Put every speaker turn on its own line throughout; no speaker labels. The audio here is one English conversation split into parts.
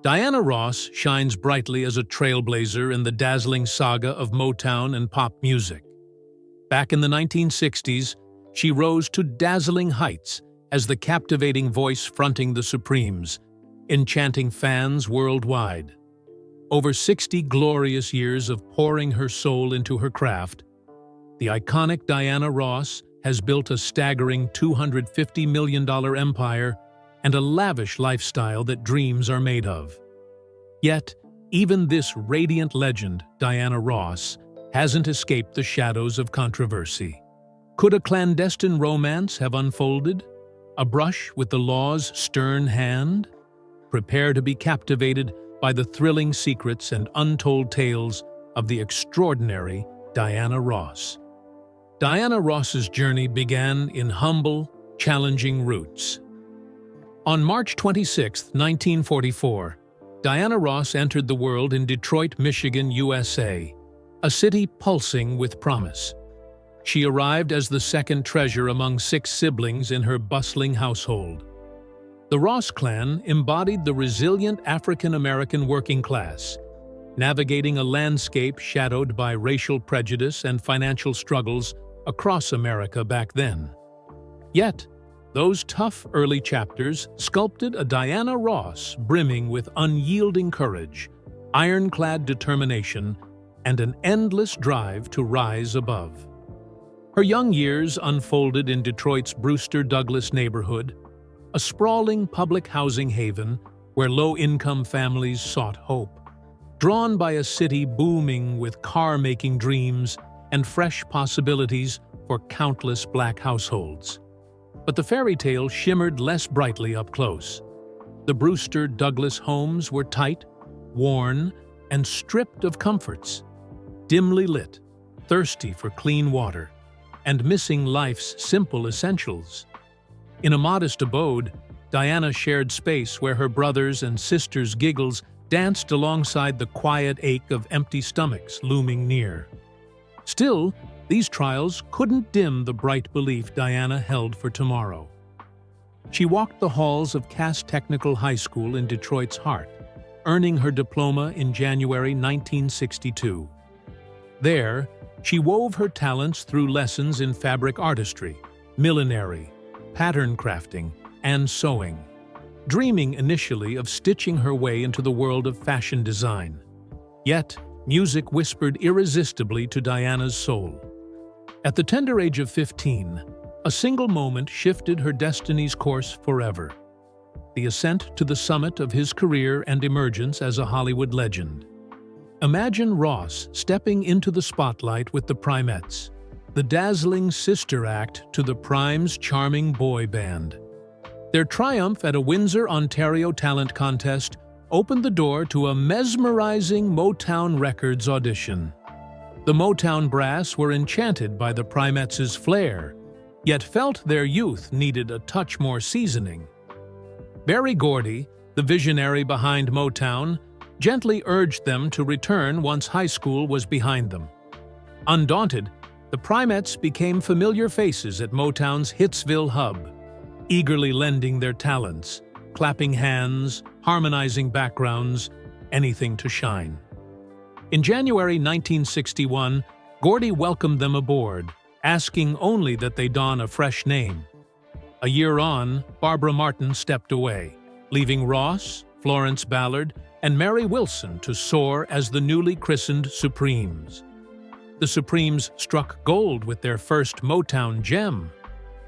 Diana Ross shines brightly as a trailblazer in the dazzling saga of Motown and pop music. Back in the 1960s, she rose to dazzling heights as the captivating voice fronting the Supremes, enchanting fans worldwide. Over 60 glorious years of pouring her soul into her craft, the iconic Diana Ross has built a staggering $250 million empire and a lavish lifestyle that dreams are made of. Yet, even this radiant legend, Diana Ross, hasn't escaped the shadows of controversy. Could a clandestine romance have unfolded? A brush with the law's stern hand? Prepare to be captivated by the thrilling secrets and untold tales of the extraordinary Diana Ross. Diana Ross's journey began in humble, challenging roots. On March 26, 1944, Diana Ross entered the world in Detroit, Michigan, USA, a city pulsing with promise. She arrived as the second treasure among 6 siblings in her bustling household. The Ross clan embodied the resilient African-American working class, navigating a landscape shadowed by racial prejudice and financial struggles across America back then. Yet, those tough early chapters sculpted a Diana Ross brimming with unyielding courage, ironclad determination, and an endless drive to rise above. Her young years unfolded in Detroit's Brewster Douglas neighborhood, a sprawling public housing haven where low-income families sought hope. Drawn by a city booming with car-making dreams and fresh possibilities for countless Black households. But the fairy tale shimmered less brightly up close. The Brewster Douglas homes were tight, worn, and stripped of comforts, dimly lit, thirsty for clean water, and missing life's simple essentials. In a modest abode, Diana shared space where her brothers' and sisters' giggles danced alongside the quiet ache of empty stomachs looming near. Still, these trials couldn't dim the bright belief Diana held for tomorrow. She walked the halls of Cass Technical High School in Detroit's heart, earning her diploma in January 1962. There, she wove her talents through lessons in fabric artistry, millinery, pattern crafting, and sewing, dreaming initially of stitching her way into the world of fashion design. Yet, music whispered irresistibly to Diana's soul. At the tender age of 15, a single moment shifted her destiny's course forever: the ascent to the summit of his career and emergence as a Hollywood legend. Imagine Ross stepping into the spotlight with the Primettes, the dazzling sister act to the Prime's charming boy band. Their triumph at a Windsor, Ontario talent contest opened the door to a mesmerizing Motown Records audition. The Motown brass were enchanted by the Primettes' flair, yet felt their youth needed a touch more seasoning. Berry Gordy, the visionary behind Motown, gently urged them to return once high school was behind them. Undaunted, the Primettes became familiar faces at Motown's Hitsville hub, eagerly lending their talents, clapping hands, harmonizing backgrounds, anything to shine. In January 1961, Gordy welcomed them aboard, asking only that they don a fresh name. A year on, Barbara Martin stepped away, leaving Ross, Florence Ballard, and Mary Wilson to soar as the newly christened Supremes. The Supremes struck gold with their first Motown gem,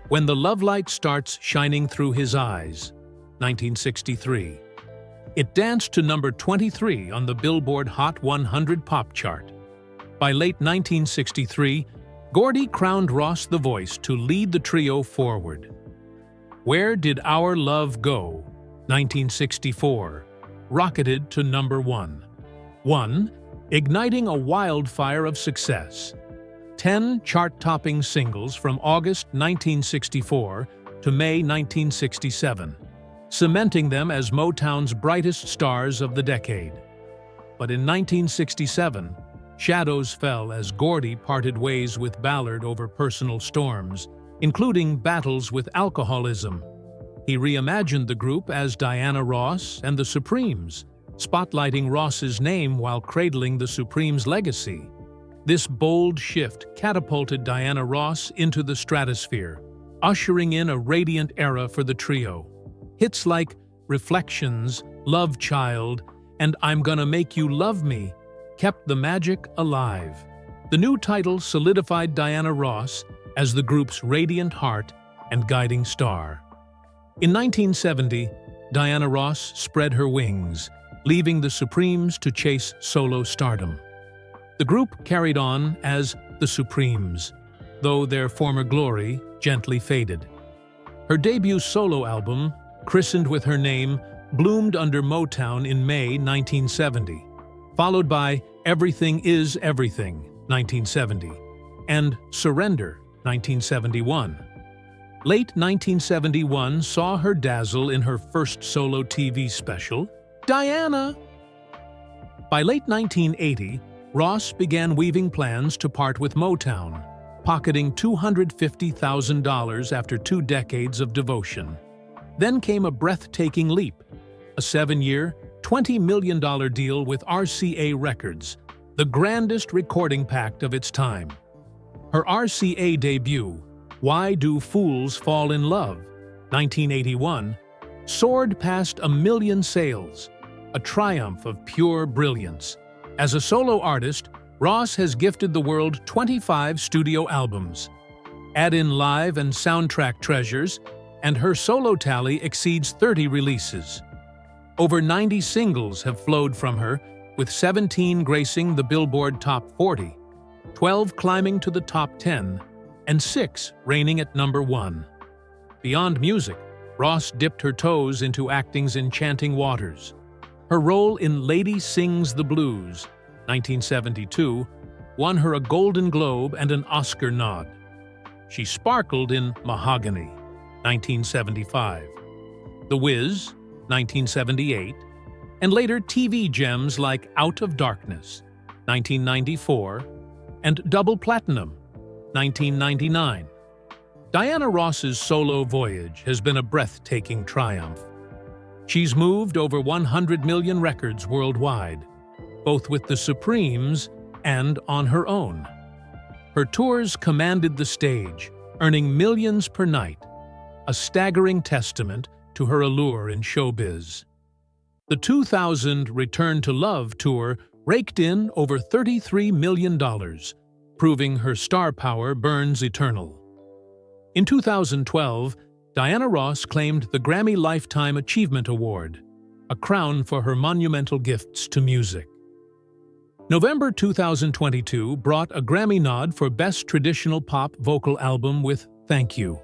When the Love Light Starts Shining Through His Eyes, 1963. It danced to number 23 on the Billboard Hot 100 pop chart. By late 1963, Gordy crowned Ross the voice to lead the trio forward. Where Did Our Love Go, 1964, rocketed to number 1, igniting a wildfire of success. 10 chart-topping singles from August 1964 to May 1967, cementing them as Motown's brightest stars of the decade. But in 1967, shadows fell as Gordy parted ways with Ballard over personal storms, including battles with alcoholism. He reimagined the group as Diana Ross and the Supremes, spotlighting Ross's name while cradling the Supremes' legacy. This bold shift catapulted Diana Ross into the stratosphere, ushering in a radiant era for the trio. Hits like Reflections, Love Child, and I'm Gonna Make You Love Me kept the magic alive. The new title solidified Diana Ross as the group's radiant heart and guiding star. In 1970, Diana Ross spread her wings, leaving the Supremes to chase solo stardom. The group carried on as the Supremes, though their former glory gently faded. Her debut solo album, christened with her name, bloomed under Motown in May 1970, followed by Everything Is Everything, 1970, and Surrender, 1971. Late 1971 saw her dazzle in her first solo TV special, Diana. By late 1980, Ross began weaving plans to part with Motown, pocketing $250,000 after 2 decades of devotion. Then came a breathtaking leap, a 7-year, $20 million deal with RCA Records, the grandest recording pact of its time. Her RCA debut, Why Do Fools Fall in Love, 1981, soared past 1 million sales, a triumph of pure brilliance. As a solo artist, Ross has gifted the world 25 studio albums. Add in live and soundtrack treasures, and her solo tally exceeds 30 releases. Over 90 singles have flowed from her, with 17 gracing the Billboard Top 40, 12 climbing to the top 10, and 6 reigning at number 1. Beyond music, Ross dipped her toes into acting's enchanting waters. Her role in Lady Sings the Blues, 1972, won her a Golden Globe and an Oscar nod. She sparkled in Mahogany, 1975, The Wiz, 1978, and later TV gems like Out of Darkness, 1994, and Double Platinum, 1999. Diana Ross's solo voyage has been a breathtaking triumph. She's moved over 100 million records worldwide, both with the Supremes and on her own. Her tours commanded the stage, earning millions per night, a staggering testament to her allure in showbiz. The 2000 Return to Love tour raked in over $33 million, proving her star power burns eternal. In 2012, Diana Ross claimed the Grammy Lifetime Achievement Award, a crown for her monumental gifts to music. November 2022 brought a Grammy nod for Best Traditional Pop Vocal Album with Thank You.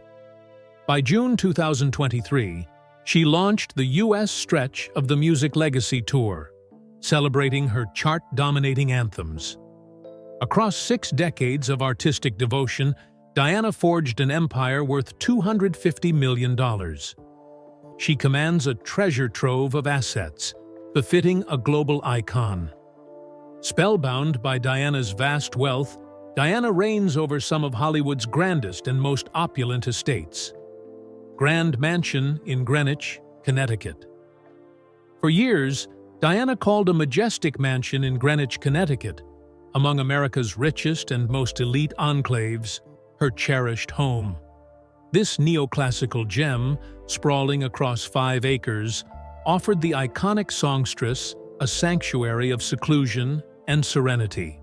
By June 2023, she launched the U.S. stretch of the Music Legacy Tour, celebrating her chart-dominating anthems. Across 6 decades of artistic devotion, Diana forged an empire worth $250 million. She commands a treasure trove of assets, befitting a global icon. Spellbound by Diana's vast wealth, Diana reigns over some of Hollywood's grandest and most opulent estates. Grand Mansion in Greenwich, Connecticut. For years, Diana called a majestic mansion in Greenwich, Connecticut, among America's richest and most elite enclaves, her cherished home. This neoclassical gem, sprawling across 5 acres, offered the iconic songstress a sanctuary of seclusion and serenity.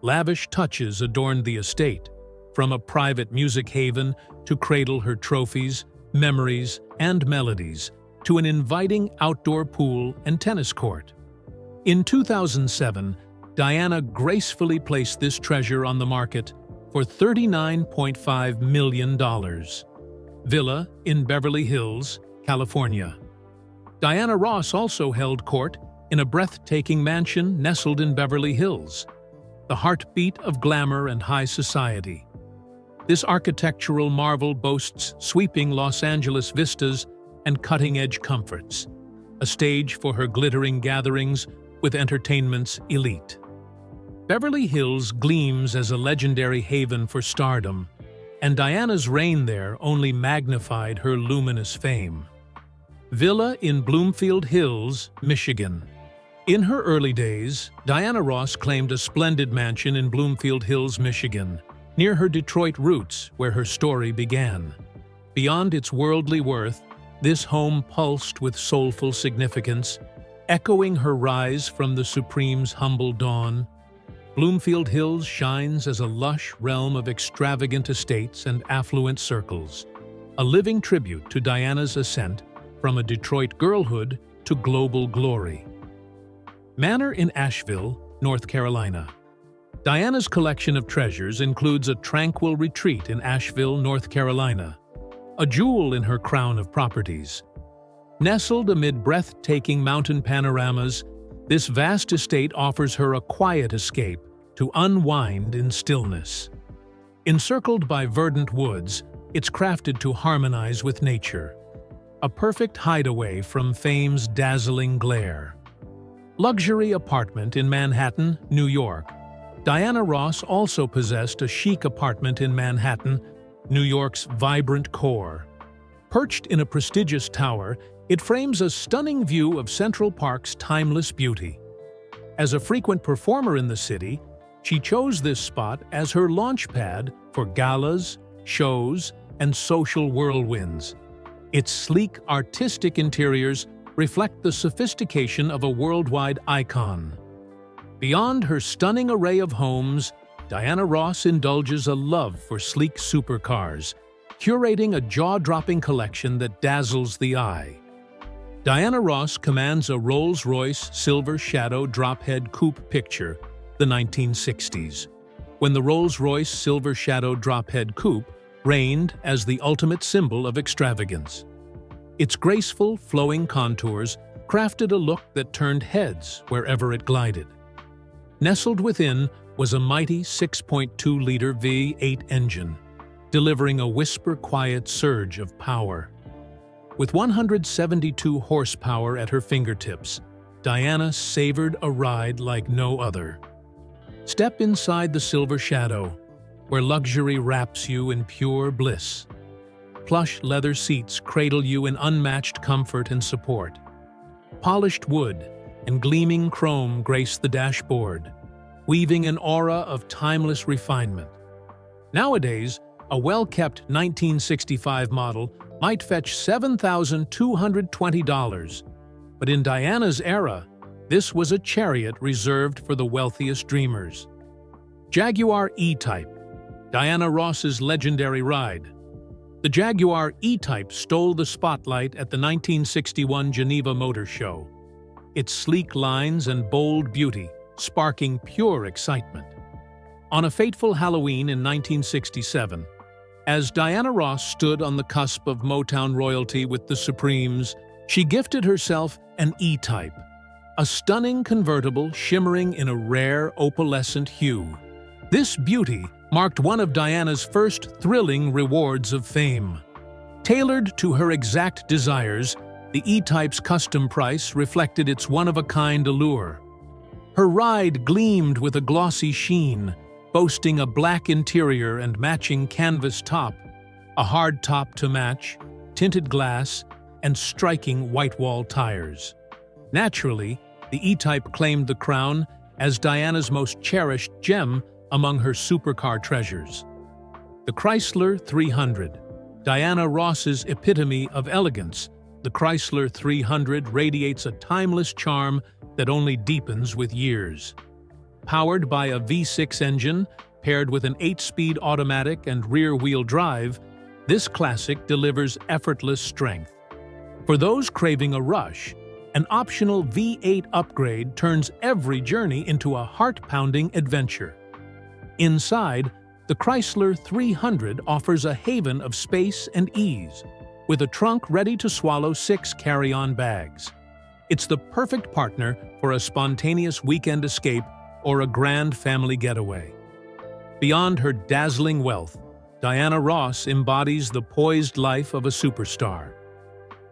Lavish touches adorned the estate, from a private music haven to cradle her trophies, memories, and melodies, to an inviting outdoor pool and tennis court. In 2007, Diana gracefully placed this treasure on the market for $39.5 million. Villa in Beverly Hills, California. Diana Ross also held court in a breathtaking mansion nestled in Beverly Hills, the heartbeat of glamour and high society. This architectural marvel boasts sweeping Los Angeles vistas and cutting-edge comforts, a stage for her glittering gatherings with entertainment's elite. Beverly Hills gleams as a legendary haven for stardom, and Diana's reign there only magnified her luminous fame. Villa in Bloomfield Hills, Michigan. In her early days, Diana Ross claimed a splendid mansion in Bloomfield Hills, Michigan, near her Detroit roots, where her story began. Beyond its worldly worth, this home pulsed with soulful significance, echoing her rise from the Supreme's humble dawn. Bloomfield Hills shines as a lush realm of extravagant estates and affluent circles, a living tribute to Diana's ascent from a Detroit girlhood to global glory. Manor in Asheville, North Carolina. Diana's collection of treasures includes a tranquil retreat in Asheville, North Carolina, a jewel in her crown of properties. Nestled amid breathtaking mountain panoramas, this vast estate offers her a quiet escape to unwind in stillness. Encircled by verdant woods, it's crafted to harmonize with nature, a perfect hideaway from fame's dazzling glare. Luxury apartment in Manhattan, New York. Diana Ross also possessed a chic apartment in Manhattan, New York's vibrant core. Perched in a prestigious tower, it frames a stunning view of Central Park's timeless beauty. As a frequent performer in the city, she chose this spot as her launchpad for galas, shows, and social whirlwinds. Its sleek, artistic interiors reflect the sophistication of a worldwide icon. Beyond her stunning array of homes, Diana Ross indulges a love for sleek supercars, curating a jaw-dropping collection that dazzles the eye. Diana Ross commands a Rolls-Royce Silver Shadow drophead coupe picture, the 1960s, when the Rolls-Royce Silver Shadow drophead coupe reigned as the ultimate symbol of extravagance. Its graceful, flowing contours crafted a look that turned heads wherever it glided. Nestled within was a mighty 6.2-liter V8 engine, delivering a whisper-quiet surge of power. With 172 horsepower at her fingertips, Diana savored a ride like no other. Step inside the Silver Shadow, where luxury wraps you in pure bliss. Plush leather seats cradle you in unmatched comfort and support. Polished wood and gleaming chrome grace the dashboard, weaving an aura of timeless refinement. Nowadays, a well-kept 1965 model might fetch $7,220, but in Diana's era, this was a chariot reserved for the wealthiest dreamers. Jaguar E-Type, Diana Ross's legendary ride. The Jaguar E-Type stole the spotlight at the 1961 Geneva Motor Show, its sleek lines and bold beauty sparking pure excitement. On a fateful Halloween in 1967, as Diana Ross stood on the cusp of Motown royalty with the Supremes, she gifted herself an E-Type, a stunning convertible shimmering in a rare opalescent hue. This beauty marked one of Diana's first thrilling rewards of fame. Tailored to her exact desires, the E-Type's custom price reflected its one-of-a-kind allure. Her ride gleamed with a glossy sheen, boasting a black interior and matching canvas top, a hard top to match, tinted glass, and striking white-wall tires. Naturally, the E-Type claimed the crown as Diana's most cherished gem among her supercar treasures. The Chrysler 300, Diana Ross's epitome of elegance, the Chrysler 300 radiates a timeless charm that only deepens with years. Powered by a V6 engine paired with an 8-speed automatic and rear-wheel drive, this classic delivers effortless strength. For those craving a rush, an optional V8 upgrade turns every journey into a heart-pounding adventure. Inside, the Chrysler 300 offers a haven of space and ease, with a trunk ready to swallow 6 carry-on bags. It's the perfect partner for a spontaneous weekend escape or a grand family getaway. Beyond her dazzling wealth, Diana Ross embodies the poised life of a superstar.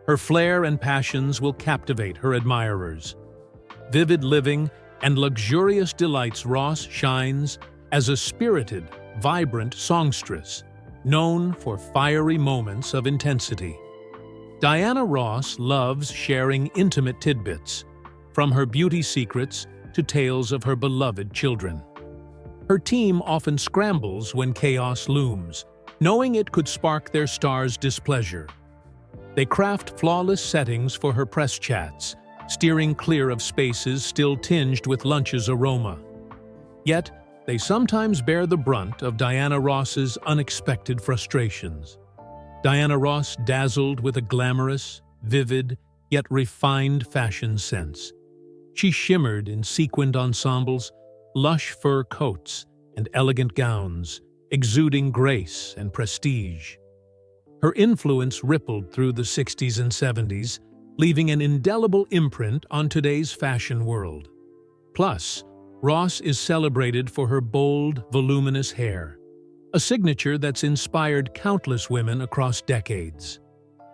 Her flair and passions will captivate her admirers. Vivid living and luxurious delights, Ross shines as a spirited, vibrant songstress, known for fiery moments of intensity. Diana Ross loves sharing intimate tidbits, from her beauty secrets to tales of her beloved children. Her team often scrambles when chaos looms, knowing it could spark their star's displeasure. They craft flawless settings for her press chats, steering clear of spaces still tinged with lunch's aroma. Yet, they sometimes bear the brunt of Diana Ross's unexpected frustrations. Diana Ross dazzled with a glamorous, vivid, yet refined fashion sense. She shimmered in sequined ensembles, lush fur coats, and elegant gowns, exuding grace and prestige. Her influence rippled through the 60s and 70s, leaving an indelible imprint on today's fashion world. Plus, Ross is celebrated for her bold, voluminous hair, a signature that's inspired countless women across decades.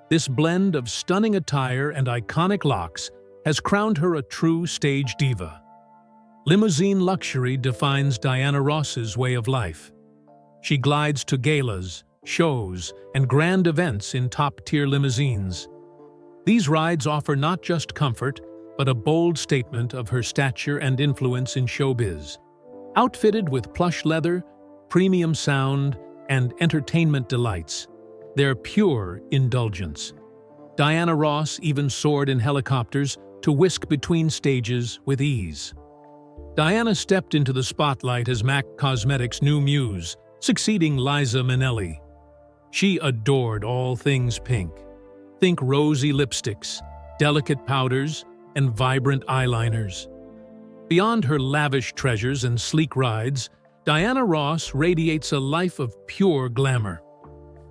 This blend of stunning attire and iconic locks has crowned her a true stage diva. Limousine luxury defines Diana Ross's way of life. She glides to galas, shows, and grand events in top-tier limousines. These rides offer not just comfort, but a bold statement of her stature and influence in showbiz. Outfitted with plush leather, premium sound, and entertainment delights, they're pure indulgence. Diana Ross even soared in helicopters to whisk between stages with ease. Diana stepped into the spotlight as MAC Cosmetics' new muse, succeeding Liza Minnelli. She adored all things pink. Think rosy lipsticks, delicate powders, and vibrant eyeliners. Beyond her lavish treasures and sleek rides, Diana Ross radiates a life of pure glamour.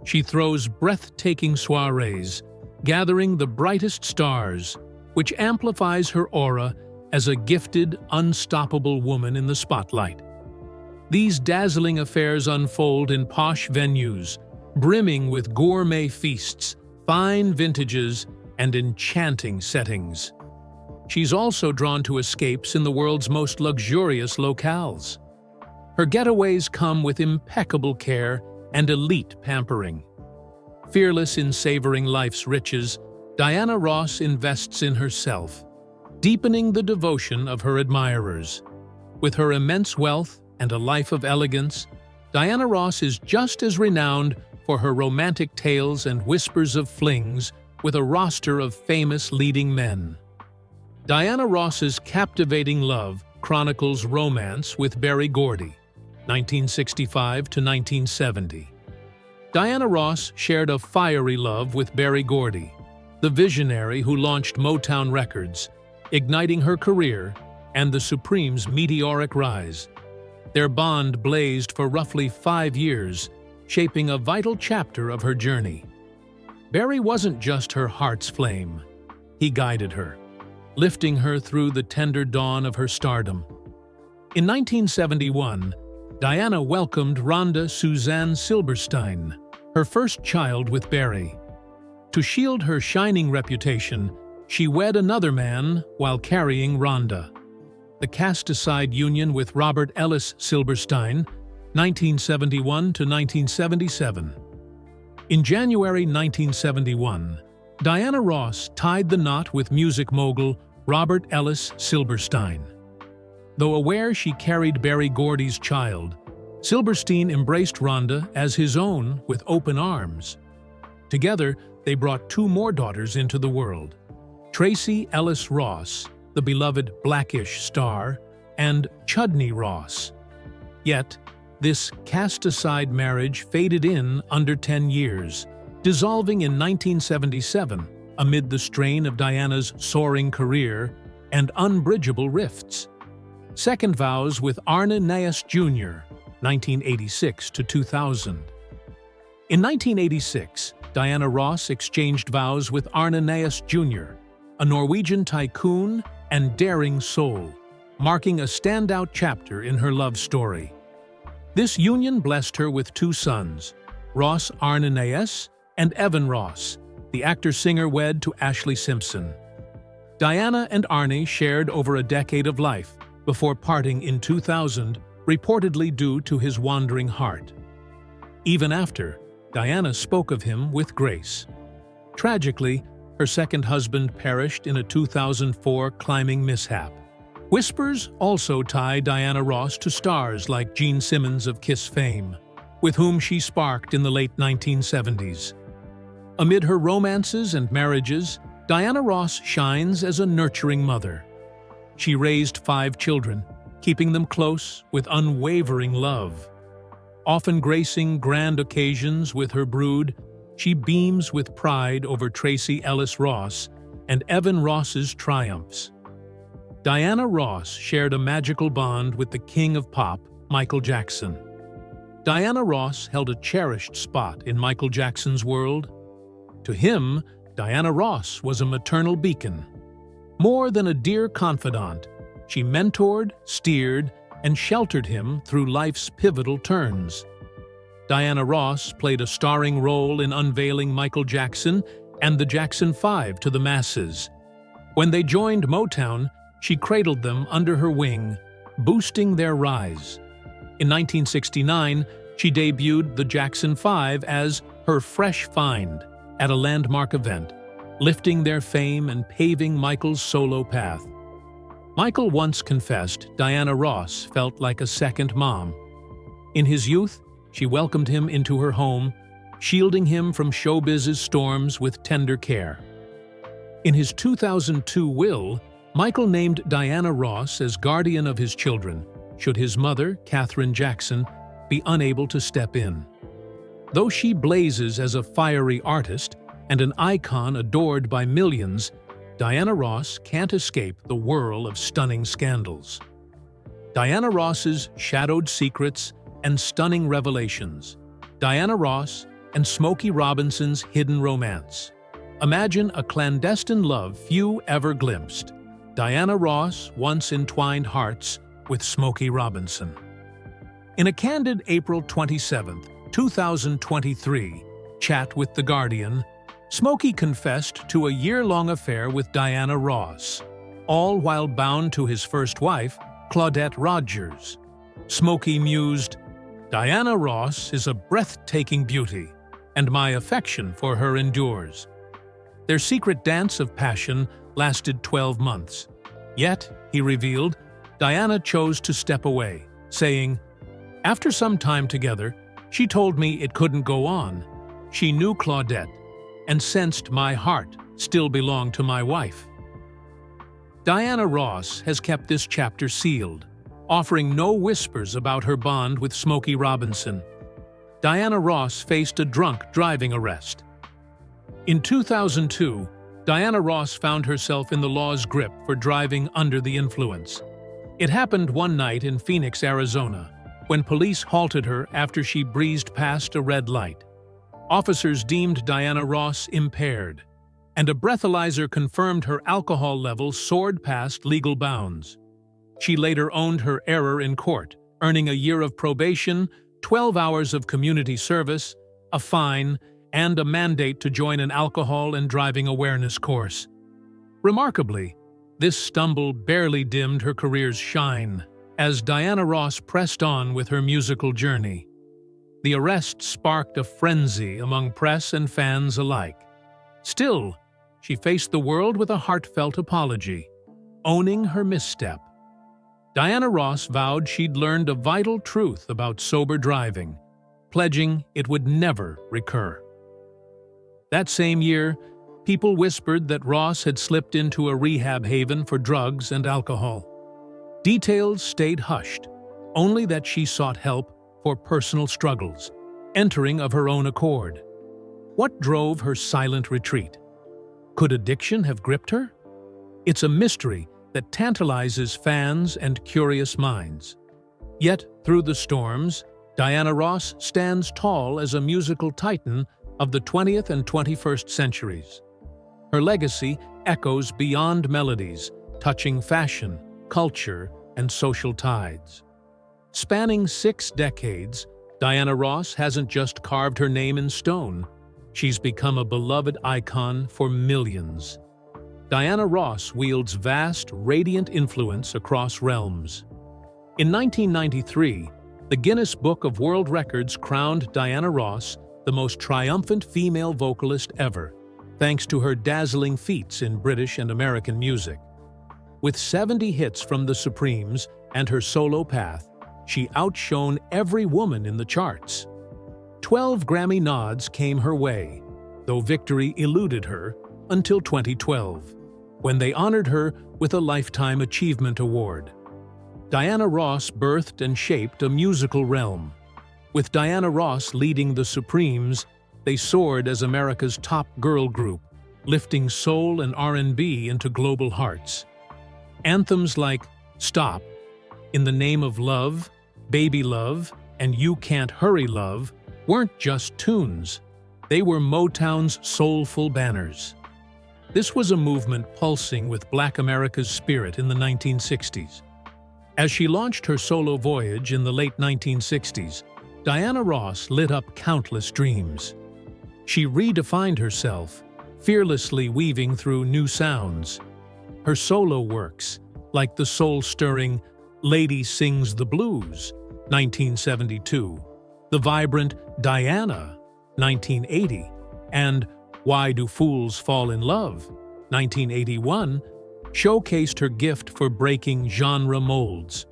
She throws breathtaking soirees, gathering the brightest stars, which amplifies her aura as a gifted, unstoppable woman in the spotlight. These dazzling affairs unfold in posh venues, brimming with gourmet feasts, fine vintages, and enchanting settings. She's also drawn to escapes in the world's most luxurious locales. Her getaways come with impeccable care and elite pampering. Fearless in savoring life's riches, Diana Ross invests in herself, deepening the devotion of her admirers. With her immense wealth and a life of elegance, Diana Ross is just as renowned for her romantic tales and whispers of flings with a roster of famous leading men. Diana Ross's captivating love chronicles romance with Berry Gordy, 1965 to 1970. Diana Ross shared a fiery love with Berry Gordy, the visionary who launched Motown Records, igniting her career and the Supremes' meteoric rise. Their bond blazed for roughly 5 years, shaping a vital chapter of her journey. Berry wasn't just her heart's flame. He guided her, lifting her through the tender dawn of her stardom. In 1971, Diana welcomed Rhonda Suzanne Silberstein, her first child with Berry. To shield her shining reputation, she wed another man while carrying Rhonda. The cast-aside union with Robert Ellis Silberstein, 1971 to 1977. In January 1971, Diana Ross tied the knot with music mogul Robert Ellis Silberstein. Though aware she carried Berry Gordy's child, Silberstein embraced Rhonda as his own with open arms. Together, they brought 2 more daughters into the world: Tracy Ellis Ross, the beloved Blackish star, and Chudney Ross. Yet, this cast-aside marriage faded in under 10 years, dissolving in 1977 amid the strain of Diana's soaring career and unbridgeable rifts. Second vows with Arne Næss Jr., 1986 to 2000. In 1986, Diana Ross exchanged vows with Arne Næss Jr., a Norwegian tycoon and daring soul, marking a standout chapter in her love story. This union blessed her with 2 sons, Ross Arne Næss and Evan Ross, the actor-singer wed to Ashley Simpson. Diana and Arne shared over a decade of life before parting in 2000, reportedly due to his wandering heart. Even after, Diana spoke of him with grace. Tragically, Her second husband perished in a 2004 climbing mishap. Whispers also tie Diana Ross to stars like Gene Simmons of Kiss fame, with whom she sparked in the late 1970s. Amid her romances and marriages, Diana Ross shines as a nurturing mother. She raised 5 children, keeping them close with unwavering love. Often gracing grand occasions with her brood, she beams with pride over Tracy Ellis Ross and Evan Ross's triumphs. Diana Ross shared a magical bond with the king of pop, Michael Jackson. Diana Ross held a cherished spot in Michael Jackson's world. To him, Diana Ross was a maternal beacon. More than a dear confidant, she mentored, steered, and sheltered him through life's pivotal turns. Diana Ross played a starring role in unveiling Michael Jackson and the Jackson 5 to the masses. When they joined Motown, she cradled them under her wing, boosting their rise. In 1969, she debuted the Jackson 5 as her fresh find at a landmark event, lifting their fame and paving Michael's solo path. Michael once confessed Diana Ross felt like a second mom. In his youth, she welcomed him into her home, shielding him from showbiz's storms with tender care. In his 2002 will, Michael named Diana Ross as guardian of his children, should his mother, Katherine Jackson, be unable to step in. Though she blazes as a fiery artist and an icon adored by millions, Diana Ross can't escape the whirl of stunning scandals. Diana Ross's shadowed secrets and stunning revelations. Diana Ross and Smokey Robinson's hidden romance. Imagine a clandestine love few ever glimpsed. Diana Ross once entwined hearts with Smokey Robinson. In a candid April 27, 2023, chat with The Guardian, Smokey confessed to a year-long affair with Diana Ross, all while bound to his first wife, Claudette Rogers. Smokey mused, "Diana Ross is a breathtaking beauty, and my affection for her endures." Their secret dance of passion lasted 12 months. Yet, he revealed, Diana chose to step away, saying, "After some time together, she told me it couldn't go on. She knew Claudette and sensed my heart still belonged to my wife." Diana Ross has kept this chapter sealed, offering no whispers about her bond with Smokey Robinson. Diana Ross faced a drunk driving arrest. In 2002, Diana Ross found herself in the law's grip for driving under the influence. It happened one night in Phoenix, Arizona, when police halted her after she breezed past a red light. Officers deemed Diana Ross impaired, and a breathalyzer confirmed her alcohol levels soared past legal bounds. She later owned her error in court, earning a year of probation, 12 hours of community service, a fine, and a mandate to join an alcohol and driving awareness course. Remarkably, this stumble barely dimmed her career's shine, as Diana Ross pressed on with her musical journey. The arrest sparked a frenzy among press and fans alike. Still, she faced the world with a heartfelt apology, owning her misstep. Diana Ross vowed she'd learned a vital truth about sober driving, pledging it would never recur. That same year, people whispered that Ross had slipped into a rehab haven for drugs and alcohol. Details stayed hushed, only that she sought help for personal struggles, entering of her own accord. What drove her silent retreat? Could addiction have gripped her? It's a mystery that tantalizes fans and curious minds. Yet, through the storms, Diana Ross stands tall as a musical titan of the 20th and 21st centuries. Her legacy echoes beyond melodies, touching fashion, culture, and social tides. Spanning 6 decades, Diana Ross hasn't just carved her name in stone. She's become a beloved icon for millions. Diana Ross wields vast, radiant influence across realms. In 1993, the Guinness Book of World Records crowned Diana Ross the most triumphant female vocalist ever, thanks to her dazzling feats in British and American music. With 70 hits from the Supremes and her solo path, she outshone every woman in the charts. 12 Grammy nods came her way, though victory eluded her until 2012, when they honored her with a Lifetime Achievement Award. Diana Ross birthed and shaped a musical realm. With Diana Ross leading the Supremes, they soared as America's top girl group, lifting soul and R&B into global hearts. Anthems like Stop, In the Name of Love, Baby Love, and You Can't Hurry Love weren't just tunes. They were Motown's soulful banners. This was a movement pulsing with Black America's spirit in the 1960s. As she launched her solo voyage in the late 1960s, Diana Ross lit up countless dreams. She redefined herself, fearlessly weaving through new sounds. Her solo works, like the soul-stirring Lady Sings the Blues, 1972, the vibrant Diana, 1980, and Why Do Fools Fall in Love, 1981, showcased her gift for breaking genre molds.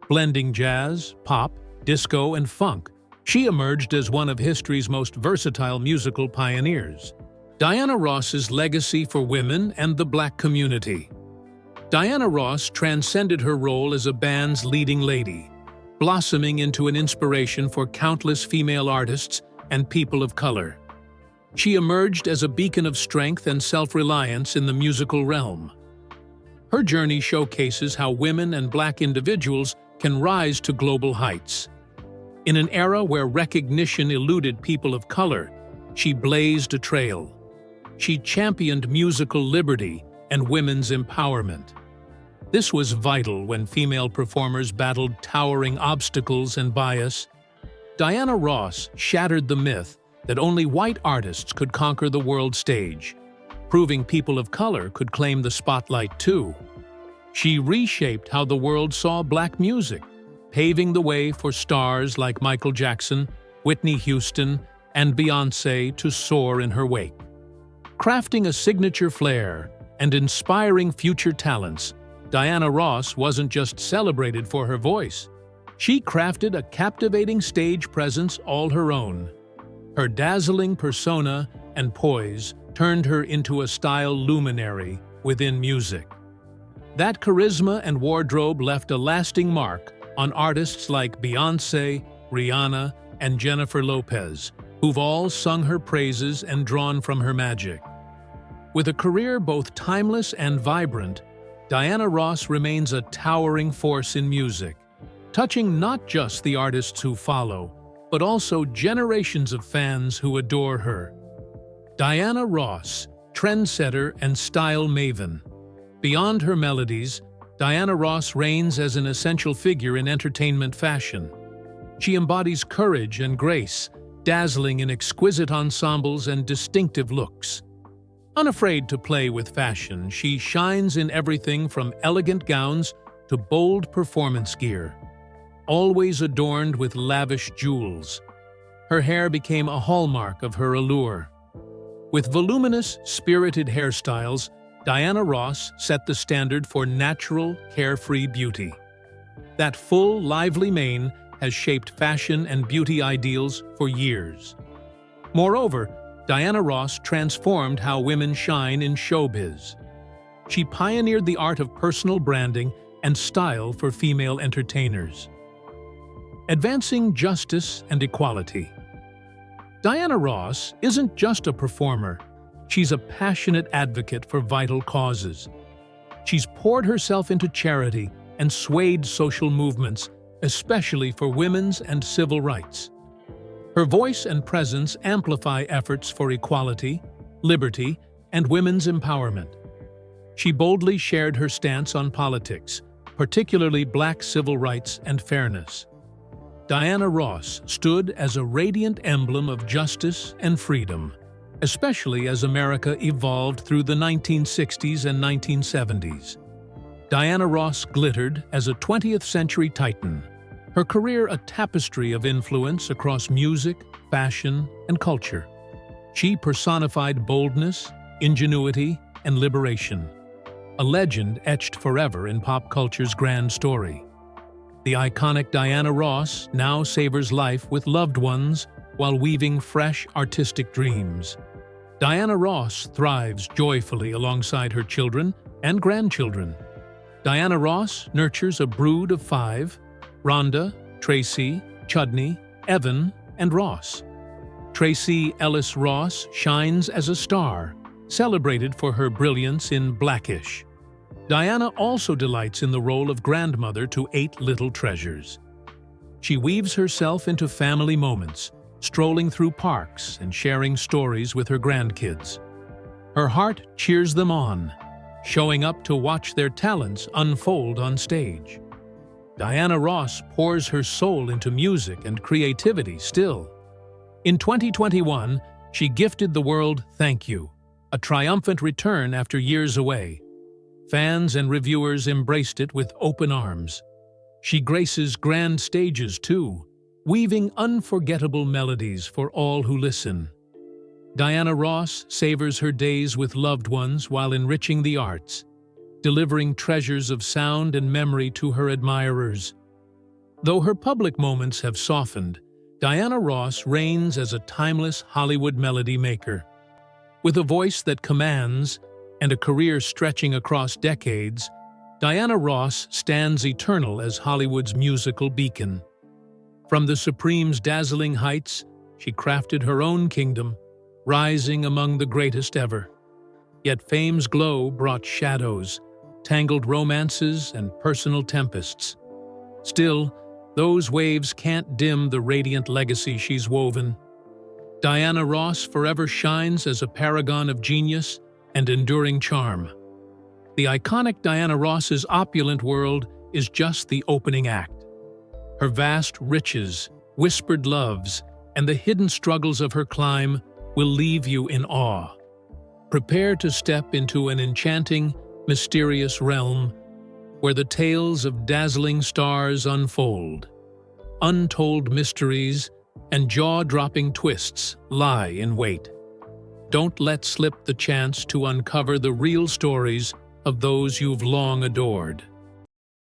Blending jazz, pop, disco, and funk, she emerged as one of history's most versatile musical pioneers. Diana Ross's legacy for women and the Black community. Diana Ross transcended her role as a band's leading lady, blossoming into an inspiration for countless female artists and people of color. She emerged as a beacon of strength and self-reliance in the musical realm. Her journey showcases how women and Black individuals can rise to global heights. In an era where recognition eluded people of color, she blazed a trail. She championed musical liberty and women's empowerment. This was vital when female performers battled towering obstacles and bias. Diana Ross shattered the myth that only white artists could conquer the world stage, proving people of color could claim the spotlight too. She reshaped how the world saw Black music, paving the way for stars like Michael Jackson, Whitney Houston, and Beyoncé to soar in her wake. Crafting a signature flair and inspiring future talents, Diana Ross wasn't just celebrated for her voice. She crafted a captivating stage presence all her own. Her dazzling persona and poise turned her into a style luminary within music. That charisma and wardrobe left a lasting mark on artists like Beyoncé, Rihanna, and Jennifer Lopez, who've all sung her praises and drawn from her magic. With a career both timeless and vibrant, Diana Ross remains a towering force in music, touching not just the artists who follow, but also generations of fans who adore her. Diana Ross, trendsetter and style maven. Beyond her melodies, Diana Ross reigns as an essential figure in entertainment fashion. She embodies courage and grace, dazzling in exquisite ensembles and distinctive looks. Unafraid to play with fashion, she shines in everything from elegant gowns to bold performance gear, always adorned with lavish jewels. Her hair became a hallmark of her allure. With voluminous, spirited hairstyles, Diana Ross set the standard for natural, carefree beauty. That full, lively mane has shaped fashion and beauty ideals for years. Moreover, Diana Ross transformed how women shine in showbiz. She pioneered the art of personal branding and style for female entertainers, advancing justice and equality. Diana Ross isn't just a performer. She's a passionate advocate for vital causes. She's poured herself into charity and swayed social movements, especially for women's and civil rights. Her voice and presence amplify efforts for equality, liberty, and women's empowerment. She boldly shared her stance on politics, particularly Black civil rights and fairness. Diana Ross stood as a radiant emblem of justice and freedom, especially as America evolved through the 1960s and 1970s. Diana Ross glittered as a 20th-century titan, her career a tapestry of influence across music, fashion, and culture. She personified boldness, ingenuity, and liberation, a legend etched forever in pop culture's grand story. The iconic Diana Ross now savors life with loved ones while weaving fresh artistic dreams. Diana Ross thrives joyfully alongside her children and grandchildren. Diana Ross nurtures a brood of 5: Rhonda, Tracy, Chudney, Evan, and Ross. Tracy Ellis Ross shines as a star, celebrated for her brilliance in Blackish. Diana also delights in the role of grandmother to 8 little treasures. She weaves herself into family moments, strolling through parks and sharing stories with her grandkids. Her heart cheers them on, showing up to watch their talents unfold on stage. Diana Ross pours her soul into music and creativity still. In 2021, she gifted the world Thank You, a triumphant return after years away. Fans and reviewers embraced it with open arms. She graces grand stages too, weaving unforgettable melodies for all who listen. Diana Ross savors her days with loved ones while enriching the arts, delivering treasures of sound and memory to her admirers. Though her public moments have softened, Diana Ross reigns as a timeless Hollywood melody maker. With a voice that commands and a career stretching across decades, Diana Ross stands eternal as Hollywood's musical beacon. From the Supreme's dazzling heights, she crafted her own kingdom, rising among the greatest ever. Yet fame's glow brought shadows, tangled romances, and personal tempests. Still, those waves can't dim the radiant legacy she's woven. Diana Ross forever shines as a paragon of genius and enduring charm. The iconic Diana Ross's opulent world is just the opening act. Her vast riches, whispered loves, and the hidden struggles of her climb will leave you in awe. Prepare to step into an enchanting, mysterious realm where the tales of dazzling stars unfold. Untold mysteries and jaw-dropping twists lie in wait. Don't let slip the chance to uncover the real stories of those you've long adored.